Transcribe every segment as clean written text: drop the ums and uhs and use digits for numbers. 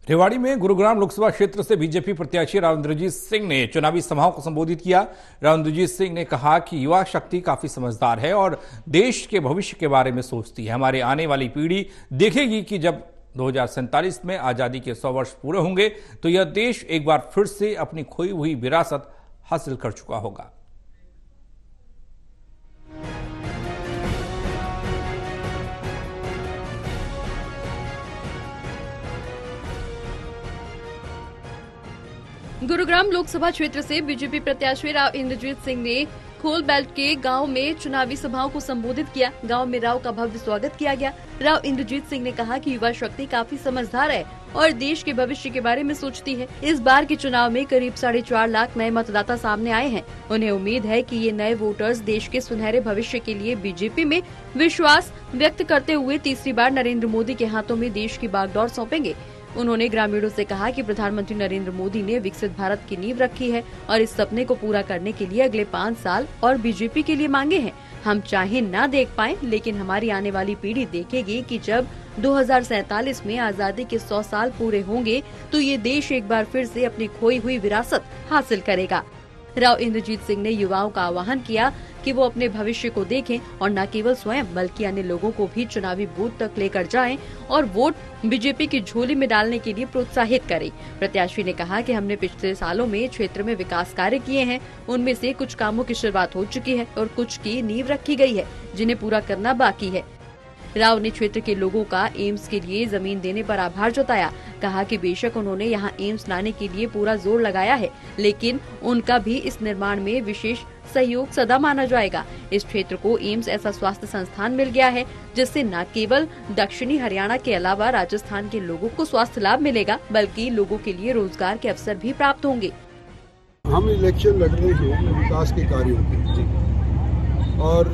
रेवाड़ी में गुरुग्राम लोकसभा क्षेत्र से बीजेपी प्रत्याशी राव इंद्रजीत सिंह ने चुनावी सभाओं को संबोधित किया। राव इंद्रजीत सिंह ने कहा कि युवा शक्ति काफी समझदार है और देश के भविष्य के बारे में सोचती है। हमारे आने वाली पीढ़ी देखेगी कि जब 2047 में आजादी के 100 वर्ष पूरे होंगे तो यह देश एक बार फिर से अपनी खोई हुई विरासत हासिल कर चुका होगा। गुरुग्राम लोकसभा क्षेत्र से बीजेपी प्रत्याशी राव इंद्रजीत सिंह ने खोल बेल्ट के गांव में चुनावी सभाओं को संबोधित किया। गांव में राव का भव्य स्वागत किया गया। राव इंद्रजीत सिंह ने कहा कि युवा शक्ति काफी समझदार है और देश के भविष्य के बारे में सोचती है। इस बार के चुनाव में करीब 4.5 लाख नए मतदाता सामने आए हैं। उन्हें उम्मीद है कि ये नए वोटर्स देश के सुनहरे भविष्य के लिए बीजेपी में विश्वास व्यक्त करते हुए तीसरी बार नरेंद्र मोदी के हाथों में देश की बागडोर सौंपेंगे। उन्होंने ग्रामीणों से कहा कि प्रधानमंत्री नरेंद्र मोदी ने विकसित भारत की नींव रखी है और इस सपने को पूरा करने के लिए अगले 5 साल और बीजेपी के लिए मांगे हैं। हम चाहे ना देख पाएं, लेकिन हमारी आने वाली पीढ़ी देखेगी कि जब 2047 में आजादी के 100 साल पूरे होंगे तो ये देश एक बार फिर से अपनी खोई हुई विरासत हासिल करेगा। राव इंद्रजीत सिंह ने युवाओं का आह्वान किया कि वो अपने भविष्य को देखें और न केवल स्वयं बल्कि अन्य लोगों को भी चुनावी बूथ तक लेकर जाएं और वोट बीजेपी की झोली में डालने के लिए प्रोत्साहित करें। प्रत्याशी ने कहा कि हमने पिछले सालों में क्षेत्र में विकास कार्य किए हैं। उनमें से कुछ कामों की शुरुआत हो चुकी है और कुछ की नींव रखी गई है, जिन्हें पूरा करना बाकी है। राव ने क्षेत्र के लोगों का एम्स के लिए जमीन देने पर आभार जताया। कहा कि बेशक उन्होंने यहां एम्स लाने के लिए पूरा जोर लगाया है, लेकिन उनका भी इस निर्माण में विशेष सहयोग सदा माना जाएगा। इस क्षेत्र को एम्स ऐसा स्वास्थ्य संस्थान मिल गया है जिससे न केवल दक्षिणी हरियाणा के अलावा राजस्थान के लोगों को स्वास्थ्य लाभ मिलेगा, बल्कि लोगों के लिए रोजगार के अवसर भी प्राप्त होंगे। हम इलेक्शन लड़ रहे हैं विकास के कार्यों के, और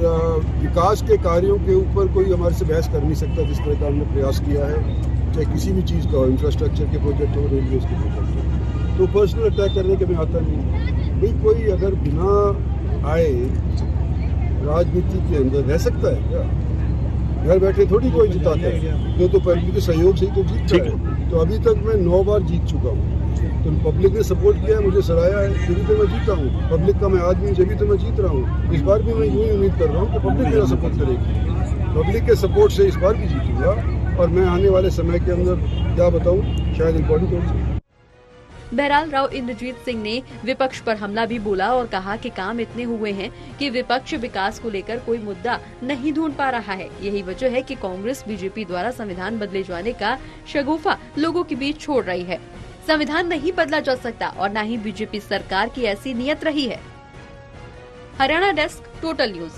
विकास के कार्यों के ऊपर कोई हमारे से बहस कर नहीं सकता। जिस तरह का हमने प्रयास किया है, चाहे किसी भी चीज़ का हो, इंफ्रास्ट्रक्चर के प्रोजेक्ट हो, रेलवे के प्रोजेक्ट हो, तो पर्सनल अटैक करने के मैं आता नहीं। भाई कोई अगर बिना आए राजनीति के अंदर रह सकता है क्या? घर बैठे थोड़ी कोई जिताता है, तो पब्लिक के सहयोग से ही तो जीत रहा है। तो अभी तक मैं 9 बार जीत चुका हूँ। तो पब्लिक ने सपोर्ट किया है, मुझे सराहा है, तभी तो मैं जीता हूँ। पब्लिक का मैं आदमी, जब तो मैं जीत रहा हूँ। इस बार भी मैं यूँ ही उम्मीद कर रहा हूँ कि पब्लिक मेरा सपोर्ट करेगी। पब्लिक के सपोर्ट से इस बार भी जीतूंगा, और मैं आने वाले समय के अंदर क्या बताऊँ, शायद इम्पोर्टेंट हो। बहरहाल राव इंद्रजीत सिंह ने विपक्ष पर हमला भी बोला और कहा कि काम इतने हुए हैं कि विपक्ष विकास को लेकर कोई मुद्दा नहीं ढूंढ पा रहा है। यही वजह है कि कांग्रेस बीजेपी द्वारा संविधान बदले जाने का शगुफा लोगों के बीच छोड़ रही है। संविधान नहीं बदला जा सकता और न ही बीजेपी सरकार की ऐसी नीयत रही है। Haryana desk, total news.